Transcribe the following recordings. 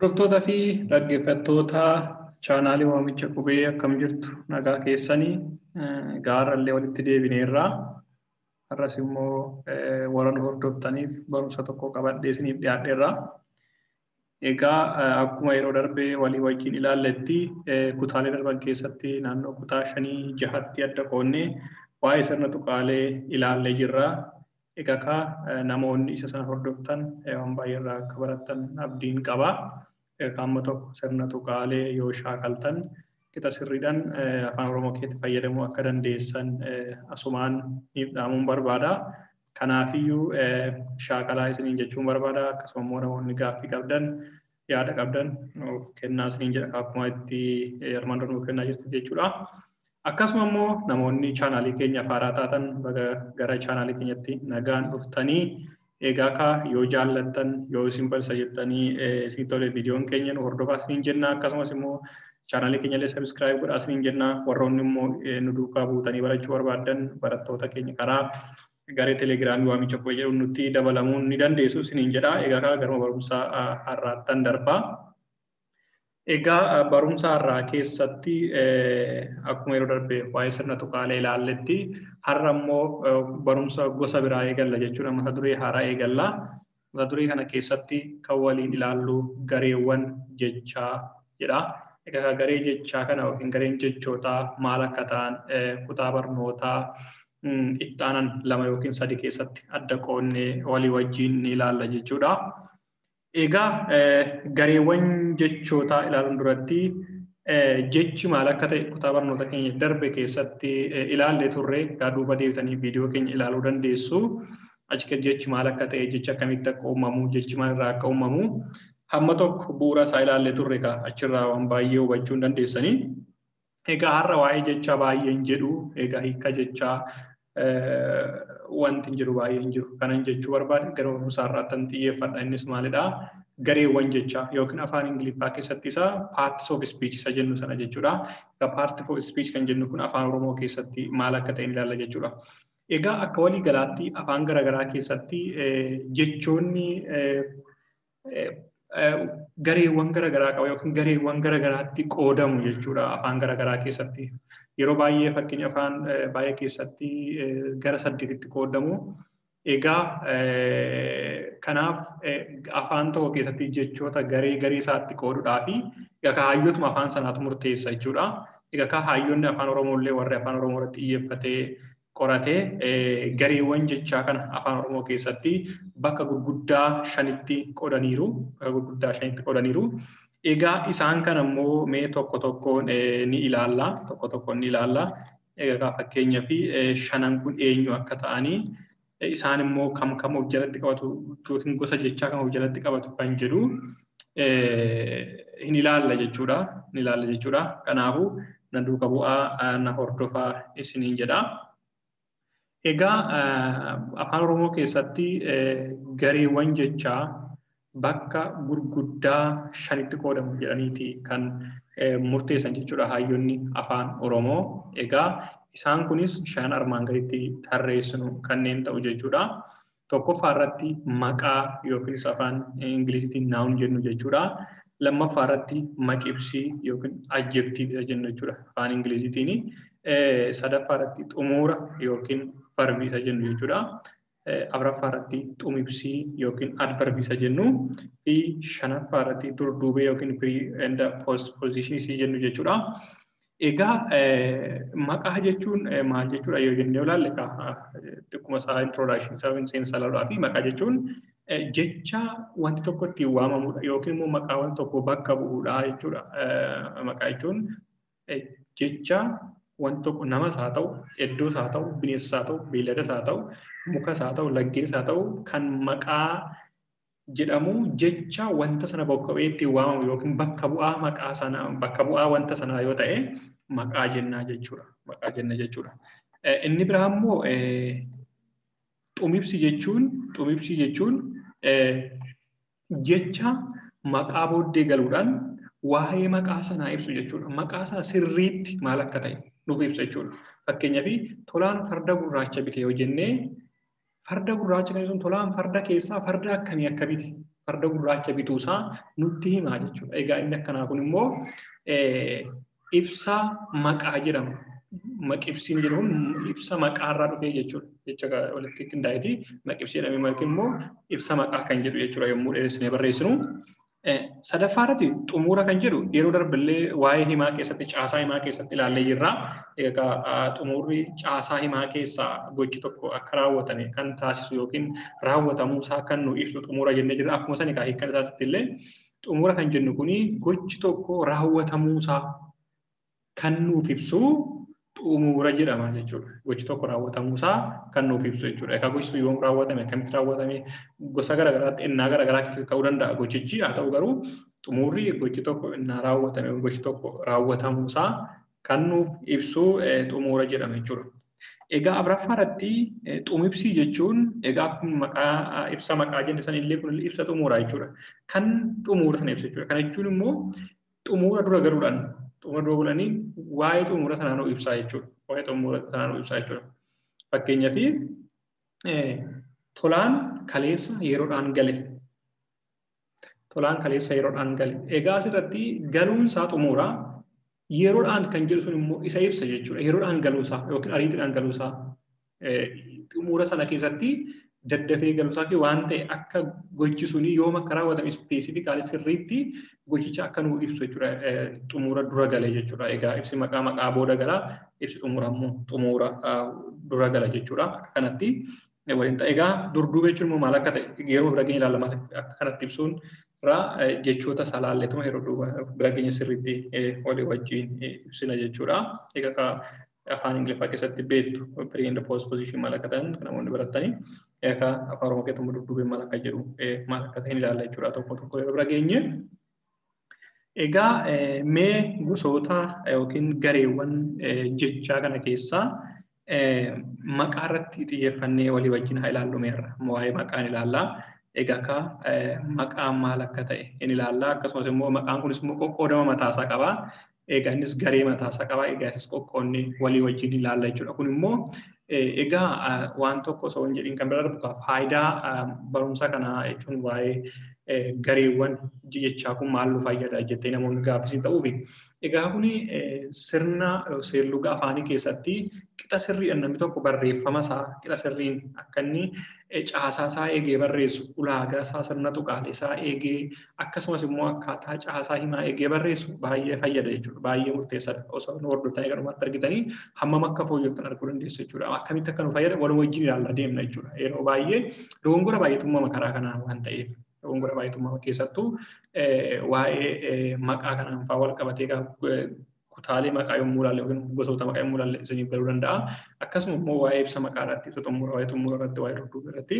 Hordoftoota fi dhaggeeffattoota chaanaalii waamicha qubee akkam jirtu nagaa keessanii gaarrallee walitti deebineerraa har'as immoo warra nu hordoftaniif barumsa tokko qabadhee isiniif dhiyaadheerraa. Egaa akkuma yeroo darbee walii wajjin ilaalletti kutaalee darban keessatti naannoo kutaa 5-6tti adda qoonnee waa'ee sirna tuqaalee ilaallee jirra. Egaa namoonni isa sana hordoftan waan baay'eerraa akka baratan abdiin qaba. Qaama tokko sirna tuqaalee yoo shaakaltan qixa sirriidhaan afaan Oromoo keessatti fayyadamuu akka dandeessan asumaan dhaamuun barbaada. Kanaafiyyuu shaakalaa isiniin jechuun barbaada. Akkasuma immoo namoonni gaaffii qabdan yaada qabdan of kennaa isiniin jedha akkuma itti armaan dura kennaa jirtu jechuudha. Akkasuma immoo namoonni chaanaalii keenya haaraa taatan gara chaanaalii keenyatti nagaan dhuftanii egaa yoo jaallattan yoo isin barsa jettanii isin tole viidiyoon keenya nu hordofaa isiniin jenna. Akkasumas immoo chaanaalii keenya illee sabiskiraayib godhaa isiniin jenna. Warroonni immoo nu duukaa buutanii barachuu barbaadan barattoota keenya karaa garee telegiraamii waamicha qubee jedhu nutti dabalamuun ni dandeessu isiniin jedha. Egaa garuma barumsa har'aattan darbaa. Egaa barumsa har'aa keessatti akkuma yeroo darbee waa'ee sirna tuqaalee ilaalletti har'a immoo barumsa gosa biraa eegalla jechuudha. Mata duree haaraa eegalla. Mata duree kana keessatti kan waliin ilaallu gareewwan jechaa jedha. Egaa garee jechaa kana yookiin gareen jechootaa maal akka ta'an kutaa barnootaa itti aanan 2 yookiin 3 keessatti adda qoonnee walii wajjin ni ilaalla jechuudha. Egaa gareewwan jechootaa ilaaluun duratti jechi maal akka ta'e kutaa barnoota keenya darbe keessatti ilaallee turre duuba deebitanii viidiyoo keenya ilaaluu dandeessu. Achi keessatti jechi maal akka ta'e, jechi akkamitti akka uumamu, jechi maalirraa akka uumamu hamma tokko bu'uura isaa ilaallee turre achirraa waan baay'ee hubachuu hin dandeessanii. Egaa har'a waa'ee jechaa baay'een jedhu egaa hiika jechaa wanti jiru baay'een jiru. Kanan jechuu barbaade gara barumsa har'aattan xiyyeeffadha. Innis maalidha? Gareewwan jechaa yookiin afaan Ingiliffaa keessatti isa parts of speech isa jennu sana jechuudha. Egaa parts of speech kan jennu kun afaan Oromoo keessatti maal akka ta'e ilaalla jechuudha. Egaa akka walii galaatti afaan garaagaraa keessatti jechoonni gareewwan garaagaraa qabu yookiin gareewwan garaagaraatti qoodamu jechuudha afaan garaagaraa keessatti. Yeroo baay'ee fakkeenya afaan baay'ee keessatti gara 8tti qoodamu. Egaa kanaaf afaan tokko keessatti jechoota garee isaatti qooduudhaa fi egaa hayyootuma afaan sanaatu murteessa jechuudha. Egaa hayyoonni afaan Oromoo illee warri afaan Oromoo irratti xiyyeeffatee qoratee gareewwan jechaa kana afaan Oromoo keessatti bakka gurguddaa 5tti qoodaniiru. Egaa isaan kana immoo mee tokko tokkoon ni ilaalla. Egaa fakkeenyaaf 5 kun eenyu akka ta'anii isaan immoo kam of jalatti qabatu yookiin gosa jechaa kam of jalatti qabatu kan jedhu hin ilaalla jechuudha. Kanaafuu na duuka bu'aa na hordofaa isiniin jedha. Egaa afaan Oromoo keessatti gareewwan jechaa bakka gurguddaa 5tti qoodamu jedhaniiti kan murteessan jechuudha hayyoonni afaan Oromoo. Egaa isaan kunis 5 armaan gaditti tarreessinu kanneen ta'u jechuudha. Tokkoffaa irratti maqaa yookiin afaan Ingiliziitiin noun jennu jechuudha. Lammaffaa irratti maqibsii yookiin adjektiivii jennu jechuudha afaan Ingiliziitiin. Sadaffaa irratti xumura yookiin verbii isa jennu jechuudha. Afuraffaa irratti xumibsii yookiin adverbii isa jennu fi 5ffaa irratti durduubee yookiin pre and post position isa jennu jechuudha. Egaa maqaa jechuun maal jechuudha yoo jennee ilaalle xiqquma isaa introduction isaa seensa laaluu fi maqaa jechuun jecha wanti tokko ittiin waamamudha yookiin immoo maqaa wanti tokko bakka bu'uudha jechuudha. Maqaa jechuun jecha wanti tokko namas haa ta'u, iddoos haa ta'u, bineensas haa ta'u, beelladas haa ta'u, mukas haa ta'u, laggeenis haa ta'u kan maqaa jedhamu jecha wanta sana bakka bu'ee ittiin waamamu yookiin bakka bu'aa maqaa sana bakka bu'aa wanta sanaa yoo ta'e maqaa jenna jechuudha. Inni biraa immoo xumibsi jechuun jecha maqaa booddee galuudhaan waa'ee maqaa sanaa ibsu jechuudha. Maqaa isaa sirriitti maal akka ta'e nuuf ibsa jechuudha. Fakkeenyaaf tolaan farda gurraacha bite yoo jennee farda gurraacha kan sun tolaan farda keessaa farda akkamii akka bite farda gurraacha bituusaa nutti himaa jechuudha. Egaa inni akkanaa kun immoo ibsa maqaa jedhama. Maqibsiin jedhamuun ibsa maqaarraa dhufee jechuudha. Jecha walitti qindaa'eeti maqibsii jedhamee maqi immoo ibsa maqaa kan jedhu jechuudha yommuu dheeressinee barreessinu. Sadaffaarratti xumura kan jedhu yeroo darbillee waa'ee himaa keessatti caasaa himaa keessatti ilaallee jirra. Egaa xumurri caasaa himaa keessaa gochi tokko akka raawwatame kan taasisu yookiin raawwatamuusaa kan nu ibsu xumura jennee jirra. Akkuma sani kaa hiikkan isaatti illee xumura kan jennu kuni gochi tokko raawwatamuusaa kan nuuf ibsu xumura jedhama jechuudha. Gochi tokko raawwatamuusaa kan nuuf ibsu jechuudha. Egaa gochi yoom raawwatame akkamitti raawwatame gosa garaagaraatti innaa garaagaraa keessatti ta'uu danda'a gochichi haa ta'u garuu xumurri gochi tokko innaa raawwatame gochi tokko raawwatamuusaa kan nuuf ibsu xumura jedhama jechuudha. Egaa afuraffaarratti xumibsii jechuun egaa akkuma maqaa ibsa maqaa jenne san illee kun ibsa xumuraa jechuudha. Kan xumura sana ibsa jechuudha. Kana jechuun immoo xumura dura galuudhaan xumura dura galanii waa'ee xumura sanaa nu ibsaa jechuudha. Waa'ee xumura sanaa nu ibsaa jechuudha. Fakkeenyaaf tolaan kaleessa yeroodhaan gale. Tolaan kaleessa yeroodhaan gale. Egaa asirratti galuunsaa xumuraa yeroodhaan kan jedhu sun immoo isa ibsa jechuudha. Yeroodhaan galuusaa yookiin ariitiidhaan galuusaa xumura sana keessatti daddafee galuusaa fi waan ta'e akka gochi suni yoom akka raawwatame ispeesifikaalii sirriitti gochicha akka nu ibsu jechuudha. Xumura dura gale jechuudha. Egaa ibsi maqaa booda gala ibsi xumura immoo xumura dura gala jechuudha. Akka kanatti waliin ta'a. Egaa durduuba jechuun immoo maal akka ta'e yeroo bira geenye ilaalla akka kanatti ibsuun irraa jechoota salaalletuma yeroo duuba bira geenye sirriitti walii wajjin ibsina jechuudha. Egaa afaan Ingiliffaa keessatti beektu pre and post position maal akka ta'an kan namoonni baratanii egaa afaan Oromoo keessatti durduubeen maal akka jedhu maal akka ta'e ilaalla jechuudha. Tokko yeroo bira geenye. Egaa mee gosoota yookiin gareewwan jechaa kana keessaa maqaa irratti xiyyeeffannee walii wajjin haa ilaallu meerra. Waa'ee maqaan ilaallaa. Egaa maqaan maal akka ta'e in ilaallaa. Akkasumas immoo maqaan kunis immoo qoqqoodama mataasaa qaba. Egaa innis garee mataasaa qaba. Egaa innis qoqqoonni walii wajjin ilaalla jechuudha. Kun immoo egaa waan tokko osoo hin jedhin kan bira darbu faayidaa barumsa kanaa jechuun waa'ee gareewwan jechaa kun maal nu fayyada jettee namoonni gaaffii ta'uufi. Egaa kun sirna seerluga afaanii keessatti qixa sirriidhaan namni tokko barreeffama isaa qixa sirriin akka inni caasaa isaa eegee barreessu ulaagaa isaa sirna tuqaalee isaa eegee akkasumas immoo akkaataa caasaa himaa eegee barreessu baay'ee fayyada jechuudha. Baay'ee murteessaadha. Osoo nu hordoftanii garumatti argitanii hammam akka fooyyoftan arguu dandeessu jechuudha. Akkamitti akka nu fayyada walii wajjin ilaallaa deemna jechuudha. Yeroo baay'ee dogongora baay'eetummaa karaa kanaa waan ta'eef. Dogongora baay'eetummaa keessattuu waa'ee maqaa kanaan fa'aa wal qabatee kutaalee maqaa yommuu ilaalle yookiin gosoota maqaa yommuu ilaalle isiniif galuu danda'a. Akkasuma immoo waa'ee ibsa maqaa irratti ibsa xumura waa'ee xumura irratti waa'ee durduuba irratti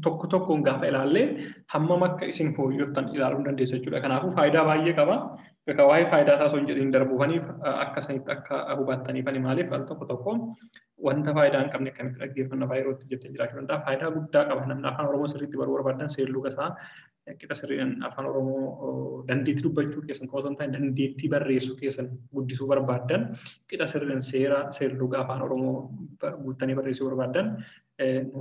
tokko tokkoon gaafa ilaalle hammam akka isin fooyyoftan ilaaluu dandeessu jechuudha. Kanaafuu faayidaa baay'ee qaba. Egaa waa'ee faayidaa isaa osoo hin jedhin darbuufaniif akka sanitti akka hubattaniifani maaliif al tokko tokko wanta faayidaa hin qabne akkamitti dhaggeeffanna faayirootti jettee jiraachuu danda'a. Faayidaa guddaa qaba. Namni afaan Oromoo sirriitti baruu barbaadan seerluga isaa qixa sirriidhaan afaan Oromoo dandeettii dubbachuu keessan osoo hin taane dandeettii barreessuu keessan guddisuu barbaadan qixa sirriidhaan seerluga afaan Oromoo guuttanii barreessuu barbaadan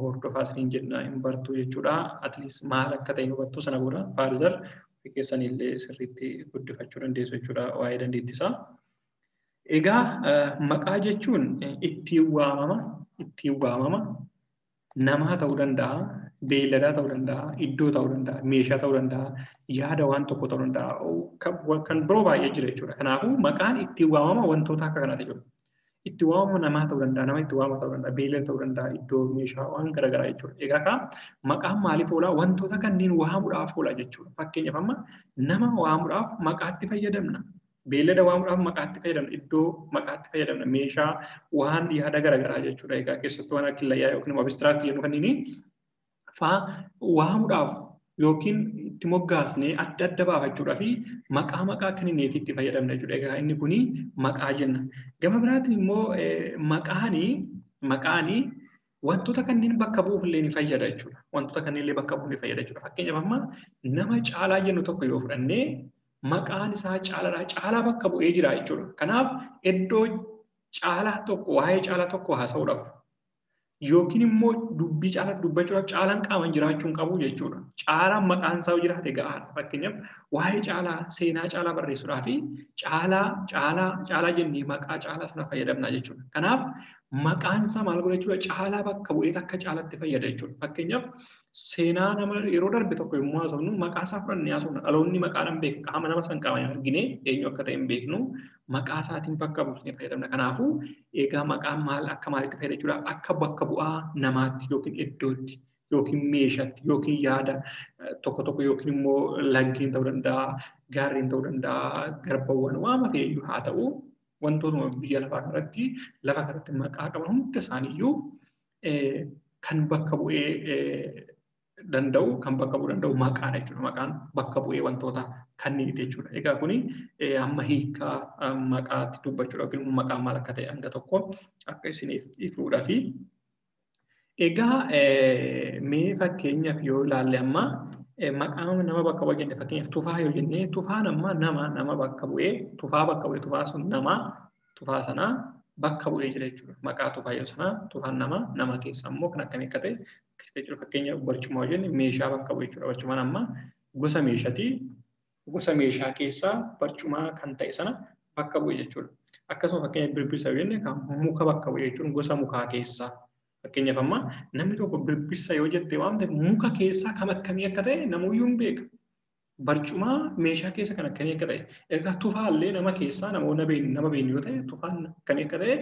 hordofaa isiniin jenna hin bartu jechuudha. Atleast maal akka ta'e hubattu sana booda faarizar keessan illee sirriitti guddifachuu dandeessu jechuudha waa'ee dandeettii isaa. Egaa maqaa jechuun ittiin waamama namaa ta'uu danda'a, beelladaa ta'uu danda'a, iddoo ta'uu danda'a, meeshaa ta'uu danda'a, yaada waan tokko ta'uu danda'a, kan biroo baay'ee jira jechuudha. Kanaafuu maqaan ittiin waamama wantoota akka kanaati jechuudha. Itti waamama namaa ta'uu danda'a, nama itti waamama ta'uu danda'a, beellada ta'uu danda'a, iddoo, meeshaa waan garaagaraa jechuudha. Egaa maqaan maaliif oola? Wantoota kanneen waamuudhaaf oola jechuudha. Fakkeenyaaf amma nama waamuudhaaf maqaatti fayyadamna. Beellada waamuudhaaf maqaatti fayyadamna. Iddoo maqaatti fayyadamna. Meeshaa waan yaada garaagaraa jechuudha. Egaa keessattuu waan akka layyaa yookiin abistiraaktii jennu kanneen fa'aa waamuudhaaf yookiin itti moggaasnee adda adda baafachuudhaa fi maqaa kennineef itti fayyadamna jechuudha. Egaa inni kuni maqaa jenna. Gama biraatiin immoo maqaanii wantoota kanneen bakka bu'uuf illee ni fayyada jechuudha. Wantoota kanneen illee bakka bu'uuf ni fayyada jechuudha. Fakkeenyaaf amma nama caalaa jennu tokko yoo fudhannee maqaan isaa caalaa bakka bu'ee jira jechuudha. Kanaaf iddoo caalaa tokko waa'ee caalaa tokko haasa'uudhaaf yookiin immoo dubbii caalatti dubbachuudhaaf caalaan qaaman jiraachuun qabu jechuudha. Caalaan maqaan isaa jiraate ga'aadha. Fakkeenyaaf waa'ee caalaa seenaa caalaa barreessuudhaa fi caalaa jennee maqaa caalaa sana fayyadamna jechuudha. Kanaaf maqaan isaa maal godha jechuudha? Caalaa bakka bu'ee akka caalaatti fayyada jechuudha. Fakkeenyaaf seenaa nama yeroo darbe tokko yommuu haasofnu maqaa isaa fudhannee haasofna. Dhaloonni maqaa nama beeku qaama nama san qaamanii argine eenyu akka ta'e hin beeknu maqaa isaatiin bakka buusnee fayyadamna. Kanaafuu egaa maqaan maal akka maalitti fayyada jechuudha? Akka bakka bu'aa namaatti yookiin iddootti yookiin meeshaatti yookiin yaada tokko yookiin immoo laggeen ta'uu danda'a, gaarreen ta'uu danda'a, garbawwan waama feeyyuu haa ta'u wantootuma biyya lafaa kanarratti maqaa qaban hunda isaaniiyyuu kan bakka bu'ee danda'u maqaadha jechuudha. Maqaan bakka bu'ee wantoota kanneeti jechuudha. Egaa kuni amma hiikaa maqaatti dubbachuudha yookiin immoo maqaan maal akka ta'e hanga tokko akka isiniif ifuudha fi egaa mee fakkeenyaaf yoo ilaalle amma maqaa nama bakka bu'ee jenne fakkeenyaaf tufaa yoo jenne tufaan amma nama bakka bu'ee tufaa sun tufaa sanaa bakka bu'ee jira jechuudha. Maqaa tufaa yoo sanaa tufaan nama keessa immoo kan akkamii akka ta'e akkasitti jechuudha. Fakkeenyaaf barcuma yoo jenne meeshaa bakka bu'ee jechuudha. Barcumaan amma gosa meeshaati. Gosa meeshaa keessaa barcumaa kan ta'e sana bakka bu'ee jechuudha. Akkasuma fakkeenyaaf birbisa yoo jenne kan muka bakka bu'ee jechuudha. Gosa mukaa keessaa. Fakkeenyaaf amma namni tokko birbisa yoo jette waan ta'eef muka keessaa kam akkamii akka ta'e namuyyuu hin beeka. Barcumaa meeshaa keessa kan akkamii akka ta'e. Egaa tufaallee nama keessaa nama beeknu yoo ta'e tufaan akkamii akka ta'e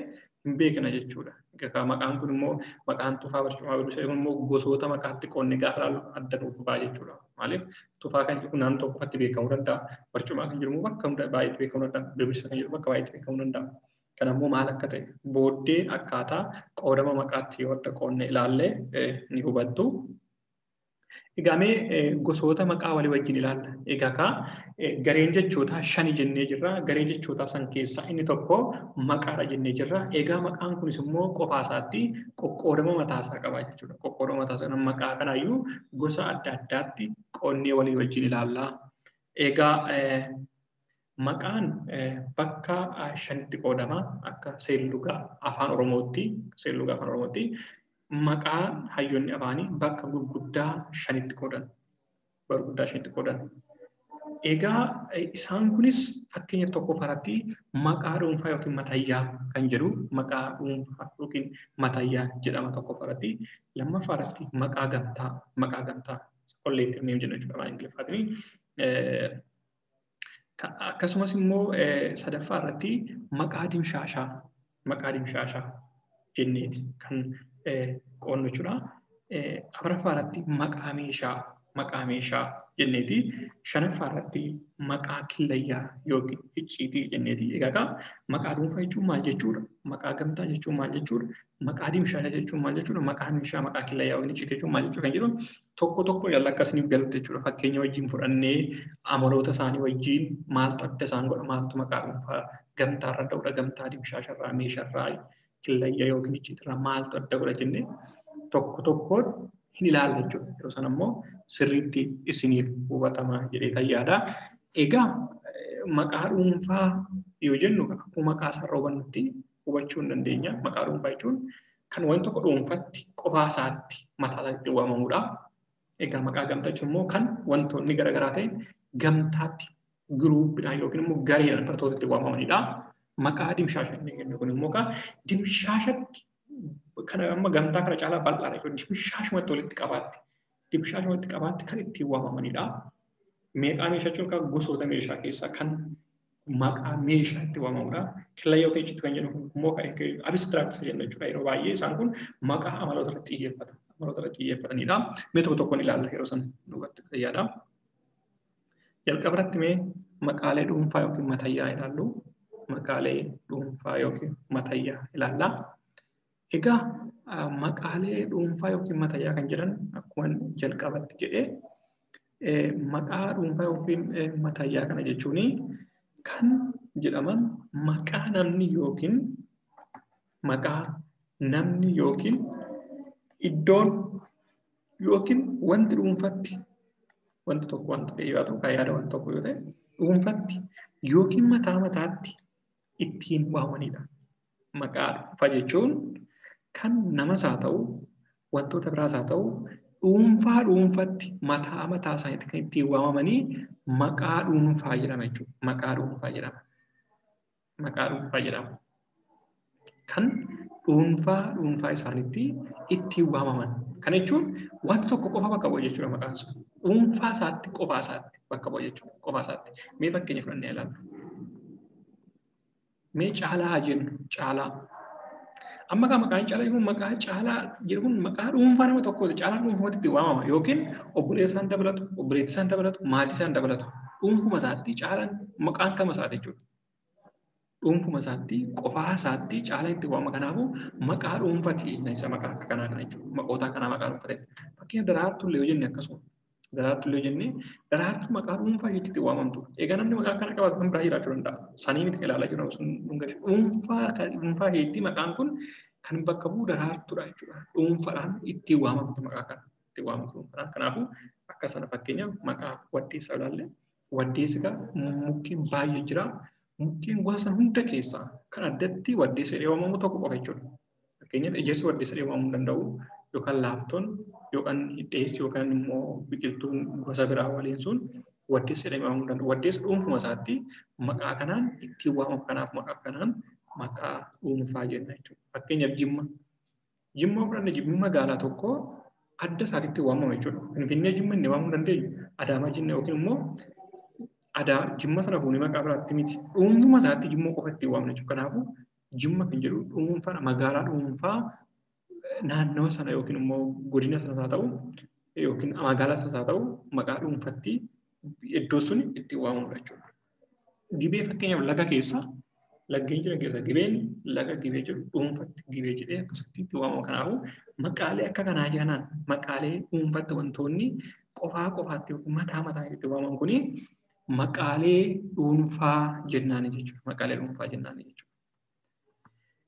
hin beekna jechuudha. Egaa maqaan kun immoo maqaan tufaa barcumaa birbisa immoo gosoota maqaatti qoonnee gaafa adda nuuf ba'a jechuudha. Maaliif tufaa kan jiru naannoo tokkotti beekamuu danda'a. Barcumaa kan jiru bakka baay'eetti beekamuu danda'a. Birbisa kan jiru bakka baay'eetti beekamuu danda'a. Kanammoo maal akka ta'e booddee akkaataa qoodama maqaatti yoo adda qoonnee ilaalle ni hubattu. Egaa mee gosoota maqaa walii wajjin ilaalla. Egaa gareen jechootaa 5 jennee jirra. Gareen jechootaa san keessaa inni tokko maqaadha jennee jirra. Egaa maqaan kunis immoo qofaa isaatti qoqqoodama mataasaa qaba jechuudha. Qoqqoodama mataasaa maqaa kanaayyuu gosa adda addaatti qoonnee walii wajjin ilaalla. Egaa maqaan bakka 5tti qoodama akka seerluga Afaan Oromootti. Maqaan hayyoonni afaanii bakka gurguddaa 5tti qoodan. Egaa isaan kunis fakkeenyaaf tokkoffaarratti maqaa dhuunfaa yookiin matayyaa kan jedhu maqaa dhuunfaa yookiin matayyaa jedhama tokkoffaarratti. Lammaffaarratti maqaa gamtaa collective name jenna jechuudha afaan Ingiliffaatiin. Akkasumas immoo sadaffaarratti maqaa dimshaashaa jenneeti kan qoonnu jechuudha. Afuraffaarratti maqaa meeshaa jenneeti. Shanaffaarratti maqaa killayyaa yookiin icciitii jenneeti. Egaa maqaa dhuunfaa jechuun maal jechuudha? Maqaa gamtaa jechuun maal jechuudha? Maqaa dimshaashaa jechuun maal jechuudha? Maqaa meeshaa, maqaa killayyaa yookiin icciitii jechuun maal jechuudha kan jedhu tokko ilaalla akkasiniif galutti jechuudha. Fakkeenya wajjin fudhannee amaloota isaanii wajjin maaltu adda isaan godha? Maaltu maqaa dhuunfaa gamtaarra ta'udha? Gamtaa dimshaasharraa, meeshaarraa, killayyaa yookiin icciitirraa maaltu adda godha jennee tokkoon hin ilaalla jechuudha. Yeroo sana immoo sirriitti isiniif hubatamaa jedhee tayyaadha. Egaa maqaa dhuunfaa yoo jennu akkuma maqaa isaarraa hubannutti hubachuu hin dandeenya. Maqaa dhuunfaa jechuun kan wanti tokko dhuunfatti qofaa isaatti mataa isaatti waamamudha. Egaa maqaa gamtaa jechuun immoo kan wantoonni garaagaraa ta'e gamtaatti giruuppidhaan yookiin immoo gareedhaan barattootatti waamamanidha. Maqaa dimshaashaa inni jennu kun immoo dimshaashatti kana amma gamtaa kana caalaa bal'aadha jechuudha. Dimshaashumatti walitti qabaatti kan ittiin waamamanidha. Maqaa meeshaa jechuun gosoota meeshaa keessaa kan maqaa meeshaa itti waamamudha. Killayyaa yookiin icciitii kan jedhu immoo abstract jenna jechuudha. Yeroo baay'ee isaan kun maqaa amaloota irratti xiyyeeffatanidha. Mee tokkoon ilaalla yeroo san nubatti fayyaadha. Jalqaba irratti mee maqaalee dhuunfaa yookiin matayyaa ilaallu. Maqaalee dhuunfaa yookiin matayyaa ilaalla. Egaa maqaalee dhuunfaa yookiin matayyaa kan jedhan akkuma jalqabatti jedhee maqaa dhuunfaa yookiin matayyaa kana jechuun kan jedhaman maqaa namni yookiin iddoon yookiin wanti dhuunfatti wanti tokko wanta ta'e yoo ta'u yaada wanti tokko yoo ta'e dhuunfatti yookiin mataatti ittiin waamanidha. Maqaa dhuunfaa jechuun kan namas haa ta'u, wantoota biraas haa ta'u, dhuunfaatti mataa isaaniitti kan ittiin waamamanii maqaa dhuunfaa jedhama jechuudha. Maqaa dhuunfaa jedhama. Kan dhuunfaa isaaniitti ittiin waamaman. Kana jechuun wanta tokko qofa bakka bu'a jechuudha maqaan sun. Dhuunfaa isaatti qofaa isaatti bakka bu'a jechuudha. Qofaa isaatti. Mee fakkeenya fudhannee ilaallu. Mee caalaa haa jennu. Caalaa. Amma kan maqaan caalaa jedhamu maqaa caalaa jedhamu maqaa dhuunfaa nama tokkooti. Caalaan dhuunfumatti itti waamama yookiin obboleessaan dabalatu, obboleettisaan dabalatu, maatisaan dabalatu. Dhuunfuma isaatti caalaan maqaan kama isaati jechuudha. Dhuunfuma isaatti qofaa isaatti caalaan itti waamama. Kanaafuu maqaa dhuunfaati isa maqaa akka kanaa kana jechuudha. Maqoota kanaa maqaa dhuunfatee. Fakkeenya daraartuu illee yoo jenne akkasuma. Daraartuu illee jennee daraartuu maqaa dhuunfaa jechuutti itti waamamtu. Egaa namni maqaa kana qabaatu kan biraa jiraachuu danda'a. Sanii miti ilaalaa jiru sun dhuunfaa heetti maqaan kun kan bakka bu'u daraartuudha jechuudha. Dhuunfaadhaan ittiin waamamtu maqaa kana. Ittiin waamamtu dhuunfaadhaan. Kanaafuu akka sana fakkeenyaaf maqaa waddeessaa ilaalle waddeessi mukkeen baay'ee jira. Mukkeen gosa hunda keessaa kan addatti waddeessa jedhee waamamu tokko qofa jechuudha. Fakkeenyaaf ejersi waddeessa jedhee waamamuu danda'u yookaan laaftoon yookaan hidheessi yookaan immoo biqiltuun gosa biraa waliin sun waddeessa jedhee waamamuu danda'u. Waddeessi dhuunfuma isaatti maqaa kanaan ittiin waamamu. Kanaaf maqaa kanaan maqaa dhuunfaa jenna jechuudha. Fakkeenyaaf Jimma. Jimma fudhanne Jimmi magaalaa tokko adda isaatiitti waamama jechuudha. Finfinnee Jimma inni waamuu dandeenyu Adaamaa Jimma yookiin immoo Jimma sana fuunee maqaa biraatti miti. Dhuunfuma isaatti Jimma qofa ittiin waamna jechuudha. Kanaafuu Jimma kan jedhu dhuunfaa magaalaa dhuunfaa naannoo sana yookiin immoo godina sana haa ta'u yookiin magaalaa sana haa ta'u maqaa dhuunfaatti iddoo sun ittiin waamamudha jechuudha. Gibee fakkeenyaaf laga keessa laggeen jiran keessa gibeen laga gibee jedhu dhuunfaatti gibee jedhee akkasitti itti waamama. Kanaafuu maqaalee akka kanaa jedhanaan maqaalee dhuunfaatti wantoonni qofaatti yookiin mataa itti waamaman kuni maqaalee dhuunfaa jennaani jechuudha. Maqaalee dhuunfaa jennaani jechuudha.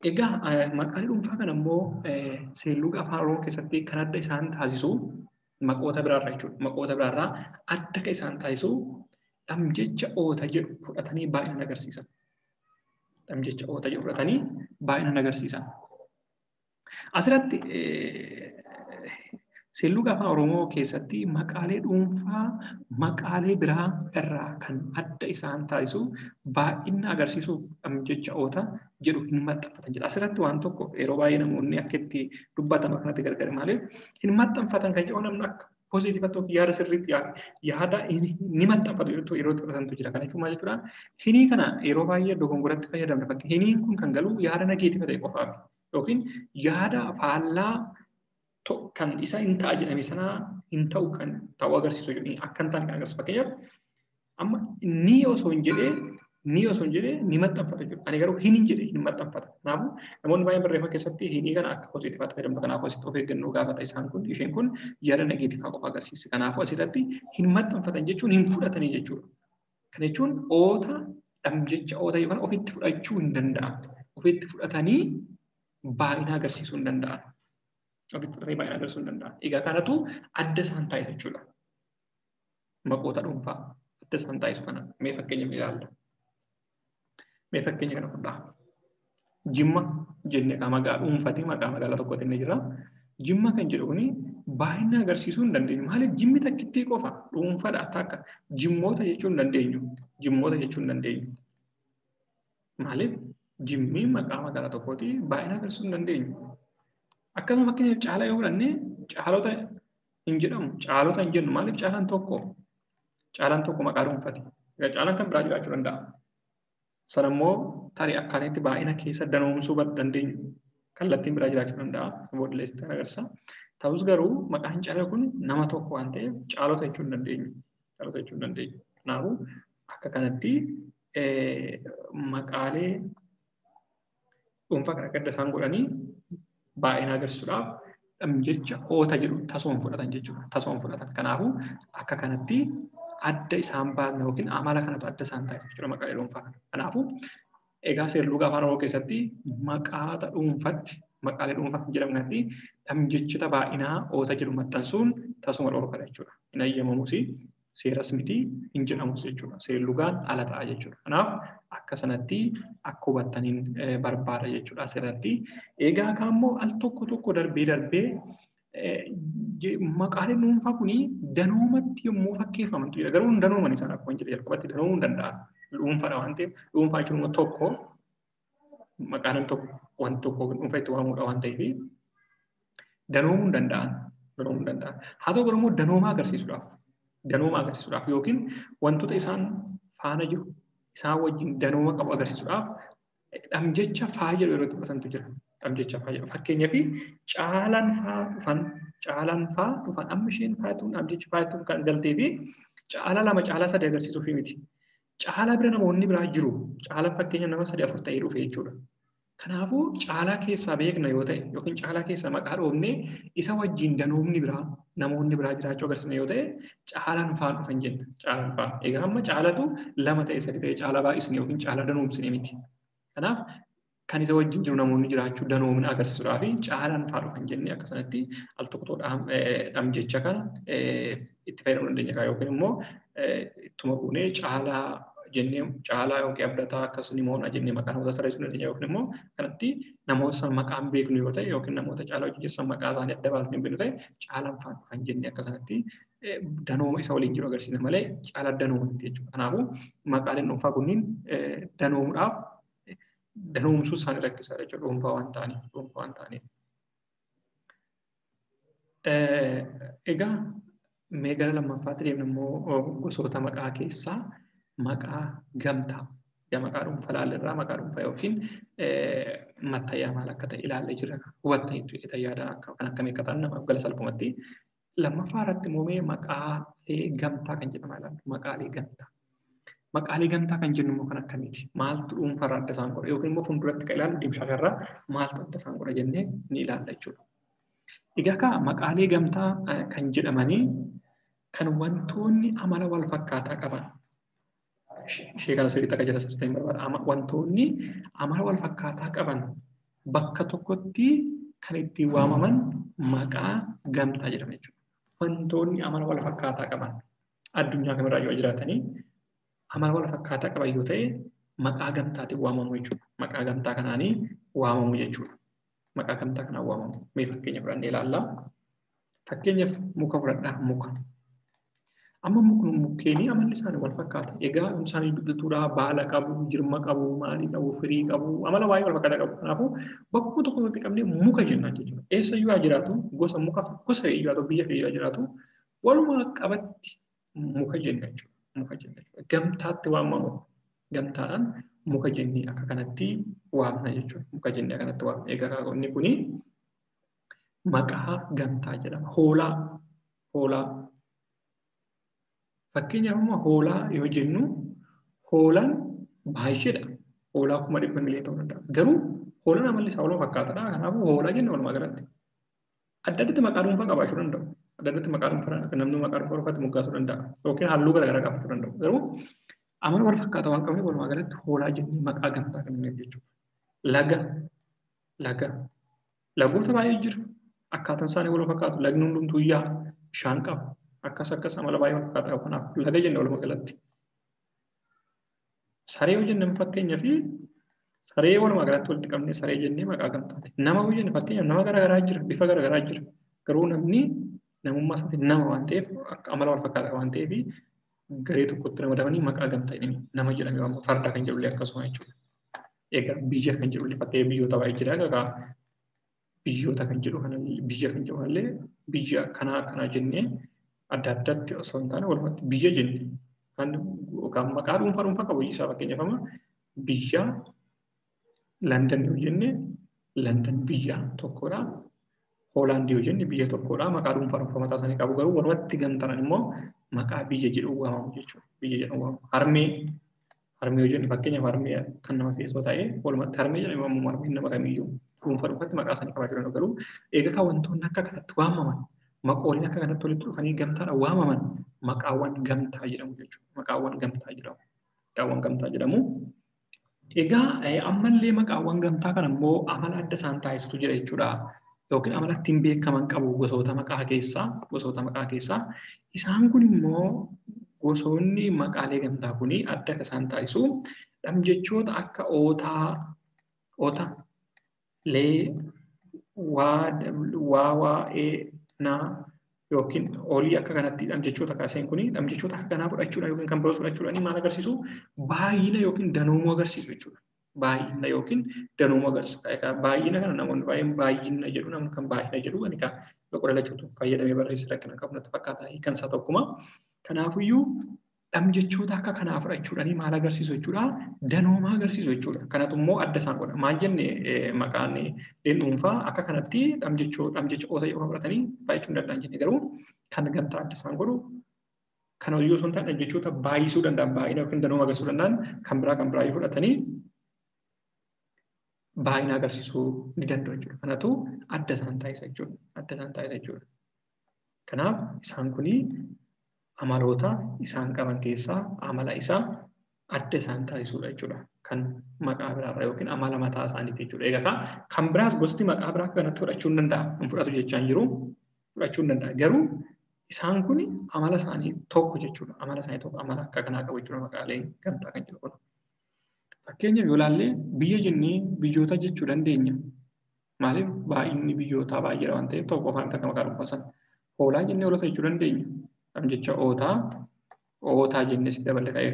Egaa maqaalee dhuunfaa kana immoo seerluga afaan Oromoo keessatti kan adda isaan taasisu maqoota biraarraa jechuudha. Maqoota biraarraa adda kan isaan taasisu dhamjecha oota jedhu fudhatanii baay'inaan agarsiisan. Dhamjecha oota jedhu fudhatanii baay'inaan agarsiisan. Asirratti seerluga afaan Oromoo keessatti maqaalee dhuunfaa maqaalee biraa irraa kan adda isaan taasisu baay'ina agarsiisuuf dhamjecha oota jedhu hin maxxanfatan jedha. Asirratti waan tokko yeroo baay'ee namoonni akka itti dubbatama kanatti gargar maaliif hin maxxanfatan kan jedhu namni akka poozitiivatti yaada sirriitti yaada ni maxxanfatu yeroo fudhatantu jira. Kana jechuun maal jechuudha? Hinii kana yeroo baay'ee dogongoratti fayyadamna. Fakkeenya hiniin kun kan galu yaada nageetifa ta'e qofaaf yookiin yaada faallaa kan isa hin ta'a jedhame sanaa hin ta'u kan ta'u agarsiisu jedhanii akka hin taane kan agarsiisu. Fakkeenyaaf amma ni osoo hin jedhee ni maxxanfata jechuudha. Ani garuu hin jedhee hin maxxanfata. Kanaafuu namoonni baay'een barreeffama keessatti hinii kana akka poozitiivaatti fayyadamu. Kanaafuu asitti of eeggannoo gaafata isaan kun isheen kun yaada nageetifaa qofa agarsiisi. Kanaafuu asirratti hin maxxanfatan jechuun hin fudhatanii jechuudha. Kana jechuun oota dhamjecha oota yookaan ofitti fudhachuu hin danda'an. Ofitti fudhatanii baay'ina agarsiisuu hin danda'an. Ofitti fudhatanii baay'ina agarsiisuu hin danda'an. Egaa kanatu adda isaan taasisa jechuudha. Maqoota dhuunfaa adda isaan taasisu kana mee fakkeenyaaf ilaalla. Mee fakkeenya kana fudhaa. Jimma jennee maqaa dhuunfaati maqaa magaalaa tokkooti inni jira. Jimma kan jedhu kuni baay'ina agarsiisuu hin dandeenyu. Maaliif jimmi takkittii qofa dhuunfaadha akka jimmoota jechuu hin dandeenyu. Jimmoota jechuu hin dandeenyu. Maaliif jimmi maqaa magaalaa tokkooti baay'ina agarsiisuu hin dandeenyu. Akkasuma fakkeenyaaf caalaa yoo fudhanne caalota hin jedhamu. Caalota hin jennu maaliif caalaan tokko maqaa dhuunfaati. Caalaan kan biraa jiraachuu danda'a. Sanammoo tarii akkaatiitti baay'ina keessa danoomsuu dandeenyu kallattiin biraa jiraachuu danda'a. Boodleessitti agarsiisa. Ta'us garuu maqaan caalaa kun nama tokko waan ta'eef caalota jechuu hin dandeenyu. Kanaafuu akka kanatti maqaalee dhuunfaa kan akka adda isaan godhanii baay'ina agarsiisuudhaaf dhamjecha oota jedhu tasuma fudhatan jechuudha. Tasuma fudhatan. Kanaafuu akka kanatti adda isaan baasna yookiin amala kanatu adda isaan taasisa jechuudha maqaalee dhuunfaa kana. Kanaafuu egaa seerluga afaan Oromoo keessatti maqaata dhuunfaatti maqaalee dhuunfaa kan jedhamu kanatti dhamjechita baay'inaa oota jedhu maxxansuun tasuma dhorkadha jechuudha. Hin ayyamamuusi seeras miti hin jedhamus jechuudha. Seerlugaan ala ta'a jechuudha. Kanaaf akka sanatti akka hubattaniin barbaada jechuudha asirratti. Egaa kan immoo al tokko darbee maqaaleen dhuunfaa kuni danoomatti yommuu fakkeeffamantu jira. Garuu danooman isaan akkuma hin jedhe jalqabatti danoomuu hin danda'an. Dhuunfaadha waan ta'eef dhuunfaa jechuun immoo tokko maqaaleen tokko waan tokko dhuunfaa itti waamuudha waan ta'eef danoomuu hin danda'an. Haa ta'u garuu immoo danooma agarsiisuudhaaf yookiin wantoota isaan faana jiru isaan wajjin danooma qabu agarsiisuudhaaf dhamjecha faa jedhu yeroo xuphatantu jira. Dhamjecha faa jedhu fakkeenyaaf caalaan faa dhufan amma isheen faatuun dhamjecha faatuun kan galtee fi caalaa lama caalaa sadii agarsiisuuf miti. Caalaa bira namoonni biraa jiru. Caalaan fakkeenya nama 3-4 ta'ee dhufe jechuudha. Kanaafuu caalaa keessaa beekna yoo ta'e yookiin caalaa keessaa maqaa dhoofnee isa wajjin danoomni biraa namoonni biraa jiraachuu agarsiisna yoo ta'e caalaan faa dhufan jenna. Caalaan faa. Egaa amma caalatu 2 ta'e 3 ta'e caalaa baay'isne yookiin caalaa danoomsine miti. Kanaaf kan isa wajjin jiru namoonni jiraachuu danoomna agarsiisuudhaaf caalaan faa dhufan jennee akka sanatti al tokko dhamjecha kana itti fayyadamuu dandeenya yookiin immoo ittuma buunee caalaa jennee caalaa yookiin abdataa akkasuma moona jennee maqaa namoota sirreessuu dandeenya yookiin immoo kanatti namoota san maqaan beeknu yoo ta'e yookiin namoota caalaa hojii keessan maqaa isaanii adda baasnee beeknu ta'e caalaan faa dhufan jennee akka sanatti danooma isa waliin jiru agarsiisna malee caalaa danoomatti jechuudha. Kanaafuu maqaaleen dhuunfaa kunniin danoomuudhaaf danoomsuu isaanii rakkisaa jechuudha dhuunfaa waan ta'aniif. Egaa mee gara lammaffaatti deemna immoo gosoota maqaa keessaa maqaa gamtaa. Maqaa dhuunfaa ilaalleerraa maqaa dhuunfaa yookiin mattayyaa maal akka ta'e ilaallee jira. Hubattanii jechuudha yaada kan akkamii akka ta'an namaaf gala salphumatti. Lammaffaa irratti immoo maqaalee gamtaa kan jedhama ilaallu. Maqaalee gamtaa. Maqaalee gamtaa kan jennu immoo kan akkamiiti? Maaltu dhuunfarraa adda isaan godha? Yookiin immoo fuulduratti kan ilaallu dimshaasharraa maaltu adda isaan godha jennee ni ilaalla jechuudha. Egaa maqaalee gamtaa kan jedhamanii kan wantoonni amala wal fakkaataa qaban. Ishee kana sirriitti akka jala sirriitti hin barbaada. Wantoonni amala wal fakkaataa qaban bakka tokkotti kan ittiin waamaman maqaa gamtaa jedhama jechuudha. Wantoonni amala wal fakkaataa qaban addunyaa kamirraa yoo jiraatanii amala wal fakkaataa qaban yoo ta'e maqaa gamtaatiin waamamu jechuudha. Maqaa gamtaa kanaanii waamamu jechuudha. Maqaa gamtaa kanaan waamamu. Mee fakkeenya fudhannee ilaallaa. Fakkeenyaaf muka fudhadhaa muka. Amma mukkeenii amalli isaanii wal fakkaata. Egaa isaanii biqiltuudhaa baala qabu, jirma qabu, maalii qabu, firii qabu, amala baay'ee wal fakkaataa qabu. Kanaafuu bakkuma tokkotti qabnee muka jennaan jechuudha. Eessayyuu haa jiraatu gosa muka gosa fe'iyyuu haa ta'u biyya fe'iyyuu haa jiraatu walumaa qabatti muka jenna jechuudha. Muka jenna jechuudha. Gamtaatti waamamu. Gamtaadhaan muka jennee akka kanatti waamna jechuudha. Muka jennee akkanatti waamna. Egaa inni kuni maqaa gamtaa jedhama. Hoolaa. Fakkeenyaaf immoo hoolaa yoo jennu hoolaan baay'eedha. Hoolaa 100,000 ta'uu danda'a. Garuu hoolaan amalli isaa wal fakkaataadha. Kanaafuu hoolaa jenna walumaa galatti. Adda addatti maqaa dhuunfaa qabaachuu danda'u. Adda addatti maqaa dhuunfaa namni maqaa dhuunfaa dhuunfaatti moggaasuu danda'a. Yookiin halluu garaagaraa qabaachuu danda'u. Garuu amala wal fakkaataa waan qabneef walumaa galatti hoolaa jennee maqaa gamtaa kan jennu jechuudha. Lagoota baay'ee jira. Akkaataan isaanii wal fakkaatu. Lagni hundumtuu bishaan qaba. Akkas amala baay'ee wal fakkaataa qabu. Kanaaf laga jenna walumaa galatti. Saree yoo jennan fakkeenyaaf saree walumaa galatti walitti qabnee saree jennee maqaa gamtaati. Nama yoo jennu fakkeenyaaf nama garaagaraa jira. Bifa garaagaraa jira. Garuu namni namummaa isaatiin nama waan ta'eef akka amala wal fakkaataa waan ta'eef garee tokkotti ramadamanii maqaa gamtaa jedhanii nama jedhamee waamamu. Farda kan jedhullee akkasuma jechuudha. Egaa biyya kan jedhullee fakkeenyaaf biyyoota baay'ee jira. Egaa biyyoota kan jedhu kanallee biyya kan jedhu kanallee biyya kanaa jennee adda addatti osoo hin taane walumatti biyya jenne kan maqaa dhuunfaa qabu isaa fakkeenyaaf amma biyya London yoo jenne London biyya tokkodha. Hoolaandii yoo jenne biyya tokkodha. Maqaa dhuunfaa mataa isaanii qabu garuu walumatti gamtaan immoo maqaa biyya jedhu waamamu jechuudha. Biyya jedhu waamamu. Harmee yoo jenne fakkeenyaaf harmee kan nama feesoo ta'ee walumatti harmee jedhamee waamamu. Harmeen nama kamiyyuu dhuunfaatti maqaa isaanii qabaachuu danda'u garuu egaa wantoonni akka kanatti waamaman maqoonni akka kanatti walitti dhufanii gamtaadhaan waamaman maqaawwan gamtaa jedhamu jechuudha. Maqaawwan gamtaa jedhamu. Egaa ammallee maqaawwan gamtaa kana immoo amala adda isaan taasistu jira jechuudha. Yookiin amala ittiin beekaman qabu gosoota maqaa keessaa isaan kun immoo gosoonni maqaalee gamtaa kuni adda akka isaan taasisu dhamjechoota akka ota, lee, waa'ee, naa yookiin olii akka kanatti dhamjechoota kaaseen kuni dhamjechoota akka kanaa fudhachuudhaan yookiin kan biroos fudhachuudhaan maal agarsiisu? Baay'ina yookiin danoomuu agarsiisu jechuudha. Baay'ina yookiin danoomuu agarsiisu. Baay'ina kana namoonni baay'een baay'ina jedhu, namni kan baay'ina jedhu ani kan loqoda lachuutu fayyadamee barreessira kana qabu natti fakkaata. Hiikan isaa tokkuma. Kanaafiyyuu dhamjechoota akka kanaa fudhachuudhaan maal agarsiisu jechuudha? Danoomaa agarsiisu jechuudha. Kanatu immoo adda isaan godha. Maal jenne maqaan dhuunfaa akka kanatti dhamjechoota yoo fudhatanii baay'achuu hin danda'an jenne garuu kan gamtaa adda isaan godhu kana yoo sun ta'an dhamjechoota baay'isuu danda'an baay'ina yookiin danooma agarsiisuu danda'an kan biraa fudhatanii baay'ina agarsiisuu ni danda'u jechuudha. Kanatu adda isaan taasisa jechuudha. Kanaaf isaan kuni amaloota isaan qaban keessaa amala isaa adda isaan taasisudha jechuudha. Kan maqaa biraarraa yookiin amala mataa isaaniiti jechuudha. Egaa kan biraas gosti maqaa biraa kanatti fudhachuu hin danda'a. Hin fudhatu jechaan jiru fudhachuu hin danda'a. Garuu isaan kun amala isaanii tokko jechuudha. Amala isaanii tokko amala akka kanaa qabu jechuudha maqaalee gamtaa kan jedhu kun. Fakkeenyaaf yoo ilaalle biyya jennee biyyoota jechuu dandeenya. Maaliif baay'inni biyyootaa baay'eedha waan ta'eef tokko qofaan akka maqaa dhuunfaasan. Hoolaa jennee hoolota jechuu dandeenya. Dhamjecha ootaa jennee si dabalatee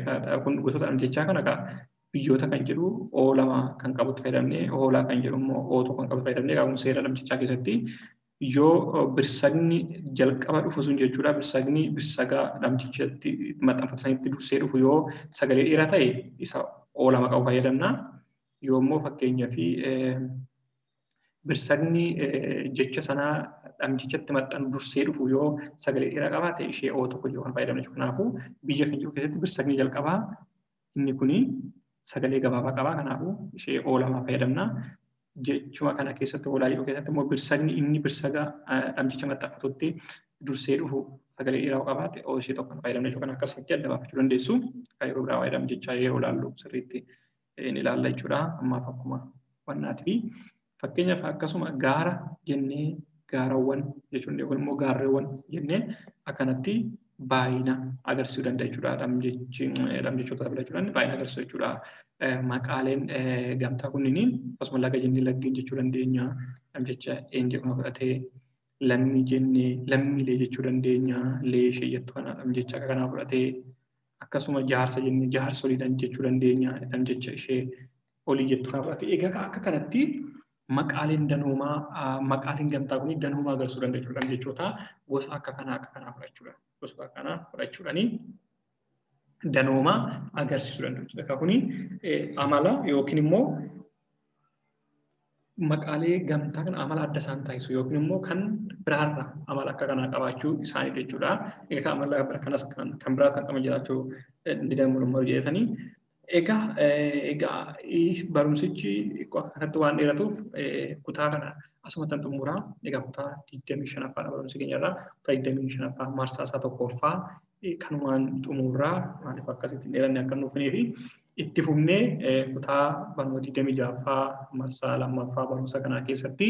kun gosoota dhamjechaa kana biyyoota kan jedhu oolama kan qabutti fayyadamnee hoolaa kan jedhu immoo ootoo kan qabutti fayyadamnee kun seera dhamjechaa keessatti yoo birsagni jalqaba dhufu sun jechuudha birsagaa dhamjichatti maxxanfatu sanitti dursee dhufu yoo sagalee dheeraa ta'e isa oolama qabu fayyadamna. Yoo immoo fakkeenyaaf birsagni jecha sanaa dhamjichatti maxxanu dursee dhufu yoo sagalee dheeraa qabaate ishee oo tokko yoo kan fayyadamne jechuudha. Kanaafuu biyya kan jiru keessatti birsagni jalqabaa inni kuni sagalee gabaabaa qabaa. Kanaafuu ishee oo lama fayyadamna. Jechuma kana keessatti oolaa jiru keessatti immoo birsagni inni birsaga dhamjicha maxxanfatutti dursee dhufu sagalee dheeraa qabaate oo ishee tokko kan fayyadamne jechuudha. Kan akkasitti adda baafachuu dandeessu. Kan yeroo biraa fayyadamu jechaa yeroo ilaallu sirriitti ni ilaalla jechuudha. Ammaaf akkuma wannaati. Fakkeenyaaf akkasuma gaara jennee gaarawwan jechuun yookiin immoo gaarreewwan jennee akkanatti baay'ina agarsiisuu danda'a jechuudha. Dhamjechoota dabalachuudhaan baay'ina agarsiisu jechuudha. Maqaaleen gamtaa kunniin akkasuma laga jennee laggeen jechuu dandeenya. Dhamjecha eenjekuma fudhatee lammii jennee lammiilee jechuu dandeenya. Leeshee jettu kana dhamjecha akka kanaa fudhatee akkasuma jaarsa jennee jaarsoliidhaan jechuu dandeenya. Dhamjecha ishee olii jettu kana fudhatee egaa akka kanatti maqaaleen danoomaa maqaaleen gamtaa kun danoomaa agarsiisuu danda'u jechuudha. Dhamjechoota gosa akka kanaa fudhachuudha. Gosa akka kanaa fudhachuudhaani danoomaa agarsiisuu danda'u jechuudha. Kuni amala yookiin immoo maqaalee gamtaa kana amala adda isaan taasisu yookiin immoo kan biraarraa amala akka kanaa qabaachuu isaanii jechuudha. Egaa amala kanas kan biraa kan qaban jiraachuu ni danda'u jedhanii. Egaa barumsichi kanatti waan dheeratuuf kutaa kana asumatti xumuraa. Egaa kutaa 25ffaa barumsi keenyarraa kutaa 25ffaa marsaa isaa tokkoffaa kanumaan xumuraa maaliif akkasitti dheeranne akka nuufnee fi itti fufnee kutaa barnoota 26ffaa marsaa lammaffaa barumsa kanaa keessatti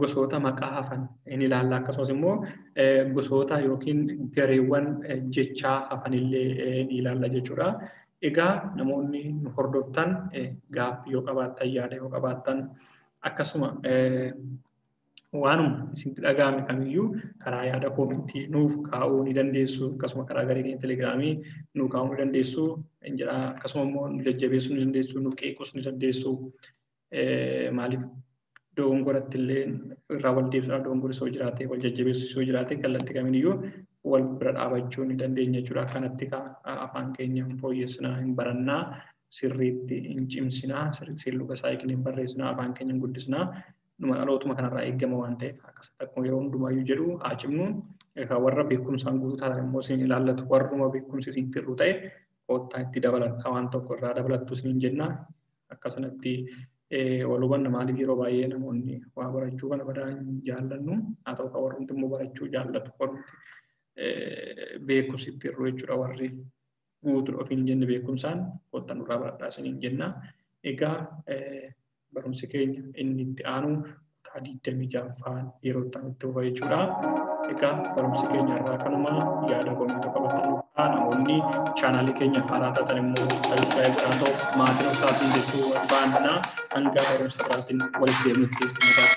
gosoota maqaa hafan ni ilaalla. Akkasumas immoo gosoota yookiin gareewwan jechaa hafanillee ni ilaalla jechuudha. Egaa namoonni nu hordoftan gaaffii yoo qabaattan yaada yoo qabaattan akkasuma waanuma isinitti dhaga'ame kamiyyuu karaa yaada koomentii nuuf kaa'uu ni dandeessu. Akkasuma karaa garee keenya telegiraamii nuuf kaa'uu ni dandeessu. Akkasuma immoo nu jajjabeessuu ni dandeessu. Nu qeequs ni dandeessu. Maaliif dogongoratti illee irraa wal deebisuudhaaf dogongorri soo jiraate wal jajjabeessu soo jiraate kallattii kamiiniyyuu wal bira dhaabachuu ni dandeenya jechuudha. Kanatti afaan keenya hin fooyyessinaa, hin barannaa, sirriitti hin cimsinaa, seerluga saayikilii hin barreessinaa, afaan keenya hin guddisnaa. Dhalootuma kanarraa eegama waan ta'eef akkasitti akkuma yeroo hundumaayyuu jedhu haa cimnu. Warra beekumsaan guutuu taatan immoo isin ilaallatu. Warruma beekumsi isin tirru ta'e koottaa itti dabalata waan tokko irraa dabalattu isin jenna. Akkasumatti wal hubanna. Maaliif yeroo baay'ee namoonni waa barachuu kana badaa hin jaallannu. Haa ta'u kan warri immoo barachuu jaallatu. Warri beekumsi itti hir'u jechuudha. Warri guutuu ofiin jenne beekumsaan koottaa nurraa baradhaa isin jenna. Egaa barumsi keenya inni itti aanu kutaa 26ffaan yeroo itti fufa jechuudha. Egaa barumsi keenya irraa kanuma yaada koomenta qabatanii namoonni chaanaalii keenya haaraa taatan immoo sabiskiraayib godhaa ta'u maatiin isaatiin jechuu barbaanna hanga barumsa irraatiin walitti deemnutti nagaa.